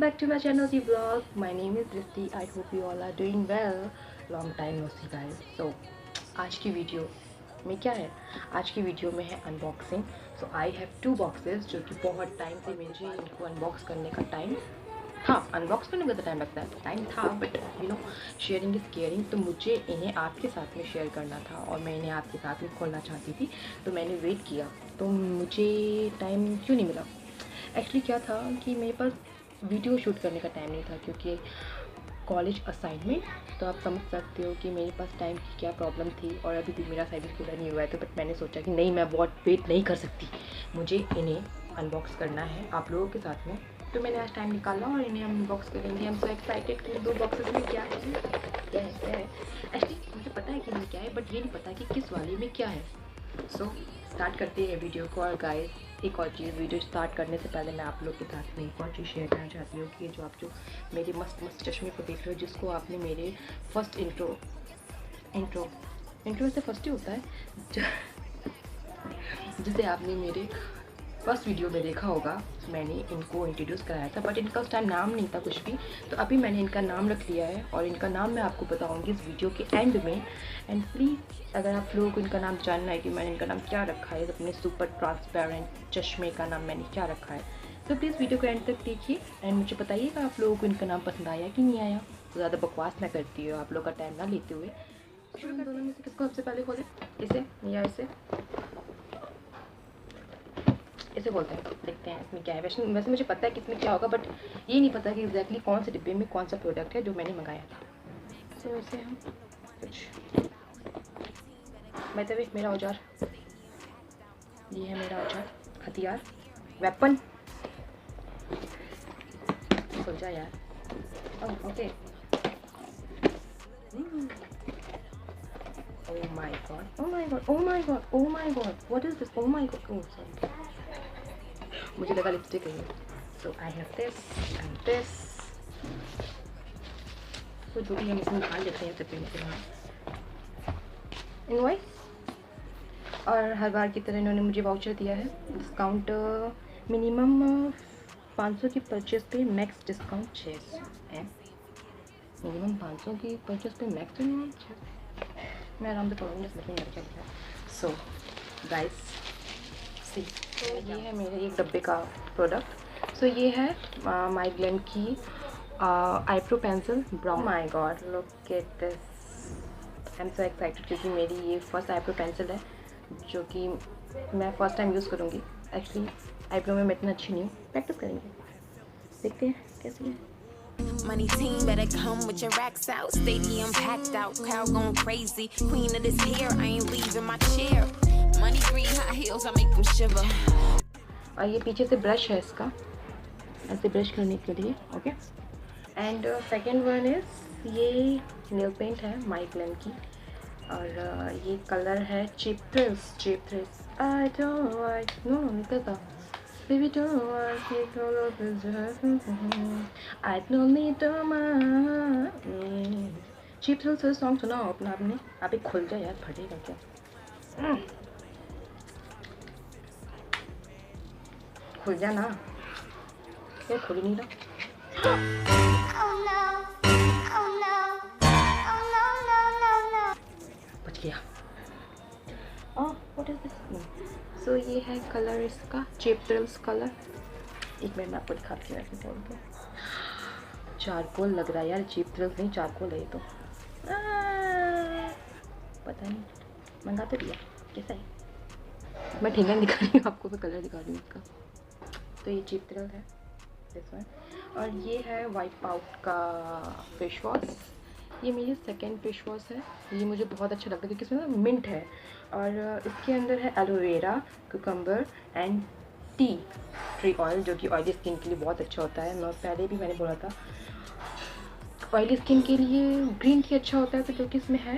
back to my channel the vlog. My name is Drifty. I hope you all are doing well. Long time no see guys. So आज की video में क्या है, आज की video में है unboxing. So I have 2 boxes जो कि बहुत टाइम से मुझे इनको अनबॉक्स करने का टाइम था. अनबॉक्स करने का तो टाइम लगता है, टाइम था, but you know sharing is caring. तो मुझे इन्हें आपके साथ में शेयर करना था और मैं इन्हें आपके साथ में खोलना चाहती थी. तो मैंने वेट किया, तो मुझे टाइम क्यों नहीं मिला. एक्चुअली क्या था कि मेरे पास वीडियो शूट करने का टाइम नहीं था क्योंकि कॉलेज असाइनमेंट. तो आप समझ सकते हो कि मेरे पास टाइम की क्या प्रॉब्लम थी और अभी भी मेरा असाइनमेंट पूरा नहीं हुआ है. तो बट मैंने सोचा कि नहीं, मैं बहुत वेट नहीं कर सकती, मुझे इन्हें अनबॉक्स करना है आप लोगों के साथ में. तो मैंने आज टाइम निकाला और इन्हें अनबॉक्स करेंगे. हम सो एक्साइटेड कि 2 बॉक्सेस में क्या है. एक्चुअली मुझे पता है कि इनमें क्या है, बट ये नहीं पता कि किस वाले में क्या है. सो स्टार्ट करते हैं वीडियो को. और गाइस, एक और चीज़, वीडियो स्टार्ट करने से पहले मैं आप लोग के साथ में एक और चीज़ शेयर करना चाहती हूँ कि जो मेरे मस्त मस्त चश्मे को देख रहे हो, जिसको आपने मेरे फर्स्ट इंट्रो से फर्स्ट ही होता है जिसे आपने मेरे फर्स्ट वीडियो में देखा होगा. मैंने इनको इंट्रोड्यूस कराया था, बट इनका उस टाइम नाम नहीं था कुछ भी. तो अभी मैंने इनका नाम रख लिया है और इनका नाम मैं आपको बताऊंगी इस वीडियो के एंड में. एंड प्लीज़, अगर आप लोगों को इनका नाम जानना है कि मैंने इनका नाम क्या रखा है, अपने सुपर ट्रांसपेरेंट चश्मे का नाम मैंने क्या रखा है, तो प्लीज़ वीडियो को एंड तक देखिए एंड मुझे बताइएगा आप लोगों को इनका नाम पसंद आया कि नहीं आया. तो ज़्यादा बकवास ना करती हो, आप लोग का टाइम ना लेते हुए. दोनों में से किसको सबसे पहले खोले, इसे या इसे बोलते हैं. देखते हैं इसमें क्या है. वैसे मुझे पता है कि इसमें क्या होगा, बट ये नहीं पता कि एग्जैक्टली कौन से डिब्बे में कौन सा प्रोडक्ट है जो मैंने मंगाया था. तो इसे हम कुछ मैं तभी मेरा औजार, ये है मेरा औजार, हथियार, वेपन. खुल जा यार. Okay. Oh my god, oh my god, oh my god, oh my god, what is this, oh my god, oh sorry, मुझे लगा लिपस्टिक है. So I have this and this. तो जो भी हम इसमें निकाल लेते हैं सब इनवॉइस. और हर बार की तरह इन्होंने मुझे वाउचर दिया है. डिस्काउंट मिनिमम 500 की परचेज पे मैक्स डिस्काउंट 600 है. मिनिमम 500 की परचेज पे मैक्स डिस्काउंट 600. मैं आराम से पढ़ूँगी, समझ में नहीं आता. सो गाइस सी, ये है मेरे एक डब्बे का प्रोडक्ट. सो ये है माइग्लैम की eyebrow pencil brown. My God, look at this. I am so excited क्योंकि मेरी ये फर्स्ट आईब्रो पेंसिल है जो कि मैं फ़र्स्ट टाइम यूज़ करूँगी. एक्चुअली आईब्रो में मैं इतना अच्छी नहीं हूँ, प्रैक्टिस करेंगे, देखते हैं कैसी है. Money team better come with your racks out. Stadium packed out, crowd going crazy. Queen of this hair, I ain't leaving my chair. Money green high heels, I make them shiver. और ये पीछे से brush है इसका, ऐसे brush करने के लिए. Okay. And second one is ये नेल पेंट है माइग्लैम की. और ये कलर है cheap thrills. I don't like, no निकल था. Baby don't want me to love is I don't need cheap thrill से सॉन्ग सुनाओ अपना आपने. आप एक खुल जाए यार, फटेगा क्या. खुल जा ना, क्या खुल नहीं रहा. बच गया. What is this. सो ये है कलर इसका, चीप थ्रिल्स कलर. एक मिनट मैं आपको दिखाती हूँ ऐसे बोल के. चारकोल लग रहा है यार, चीप थ्रिल्स नहीं चारकोल है ये तो. पता नहीं, मंगा तो दिया. कैसा है, मैं ठेंगा दिखा रही हूँ आपको, मैं कलर दिखा रही हूँ इसका. तो ये चीप थ्रिल है दिस वन. और ये है वाइप आउट का फेस वॉश. ये मेरी सेकेंड फेस वॉश है. ये मुझे बहुत अच्छा लगता है क्योंकि इसमें ना मिंट है और इसके अंदर है aloe vera, cucumber and tree oil, जो कि ऑयली स्किन के लिए बहुत अच्छा होता है. मैं पहले भी मैंने बोला था ऑयली स्किन के लिए ग्रीन टी अच्छा होता है, तो जो कि इसमें है.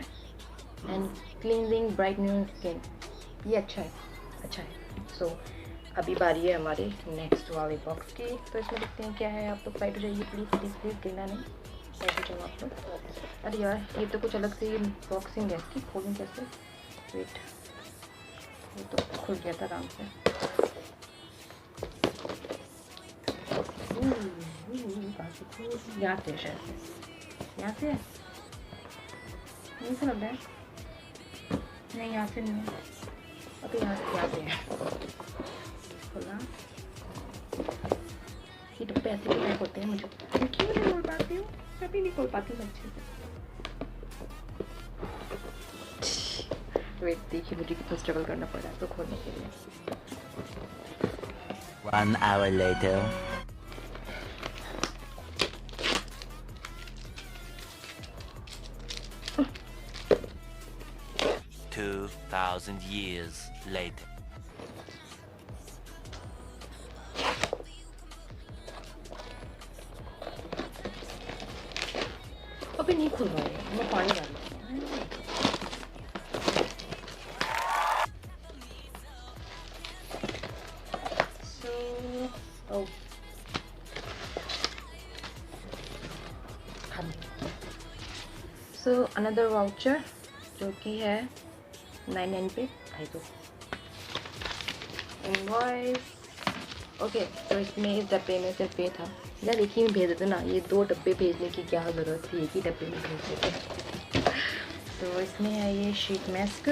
एंड क्लींजिंग ब्राइटनिंग स्किन, ये अच्छा है. सो अभी बारी है हमारे नेक्स्ट वाले बॉक्स की. तो इसमें देखते हैं क्या है. आप लोग साइड हो जाइए प्लीज़ गिरना नहीं. ऐसे चलो आप लोग. अरे यार, ये तो कुछ अलग से बॉक्सिंग है इसकी. खोलूँ कैसे, वेट. ये तो खुल गया था आराम से. कहाँ से? यहाँ से शायद से, यहाँ से नहीं से लग रहा है, नहीं यहाँ से नहीं है, अभी यहाँ से है। खोला, ये डब्बे ऐसे पैक होते हैं, मुझे क्यों नहीं खोल पाती हूँ, कभी नहीं खोल पाती हूँ अच्छे से। वेट देखिए मुझे कितना स्ट्रगल करना पड़ रहा है तो खोलने के लिए। 1 hour later. 2,000 years later. अभी नहीं खुल रहा है, मैं पानी डाल रही हूँ। Oh. So another voucher जो कि है 99 पे आई तो इनवॉइस। ओके तो इसमें इस डब्बे में सिर्फ ये था या देखिए भेज देते ना, ये 2 डब्बे भेजने की क्या ज़रूरत थी, एक ही डब्बे में भेज देते। तो इसमें है ये शीट मास्क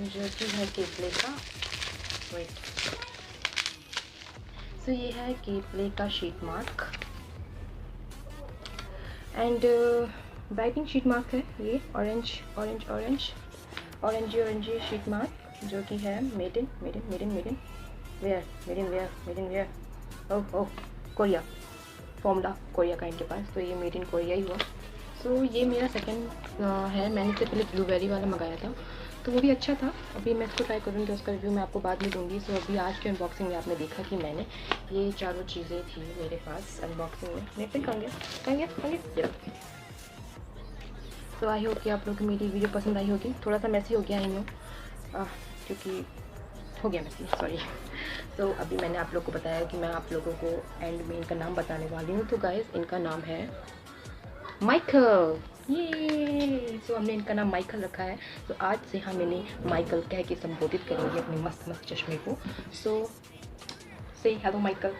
जो कि है केपले का, वेट, सो ये है केपले का sheet mask and brightening sheet mask है ये, ऑरेंज शीट मास्क जो कि है made in where oh Korea, formula Korea का इनके पास, तो ये मेड इन कोरिया ही हुआ। सो ये मेरा सेकंड है, मैंने इससे पहले ब्लूबेरी वाला मंगाया था तो वो भी अच्छा था, अभी मैं इसको ट्राई करूँगी, उसका रिव्यू मैं आपको बाद में दूँगी। सो अभी आज के अनबॉक्सिंग में आपने देखा कि मैंने ये चारों चीज़ें थी मेरे पास अनबॉक्सिंग में, मैं फिर कहेंगे। सो आई होप कि आप लोगों को मेरी वीडियो पसंद आई होगी, थोड़ा सा मैसी हो गया आई नो क्योंकि हो गया मैसी, सॉरी। तो अभी मैंने आप लोगों को बताया कि मैं आप लोगों को एंड में इनका नाम बताने वाली हूँ। तो गाइस इनका नाम है माइकल, ये सो हमने इनका नाम माइकल रखा है। तो आज से हम इन्हें माइकल कह के संबोधित करेंगे अपने मस्त मस्त चश्मे को। सो से हेलो माइकल।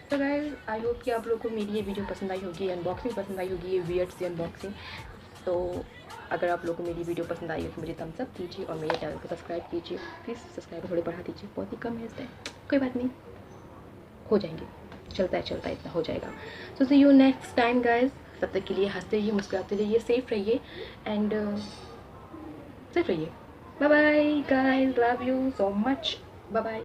तो गाइस आई होप कि आप लोगों को मेरी ये वीडियो पसंद आई होगी, अनबॉक्सिंग पसंद आई होगी, ये वियर्ड सी अनबॉक्सिंग। तो अगर आप लोगों को मेरी वीडियो पसंद आई हो तो मुझे थम्स अप कीजिए और मेरे चैनल को सब्सक्राइब कीजिए, प्लीज़ सब्सक्राइबर थोड़े बढ़ा दीजिए, बहुत ही कम है इस टाइम, कोई बात नहीं, हो जाएंगे, चलता है इतना हो जाएगा। सो सी यू नेक्स्ट टाइम गाइज, तब तक के लिए हंसते रहिए, मुस्कुराते रहिए, सेफ रहिए एंड सेफ रहिए। Bye bye guys, love you so much, bye bye.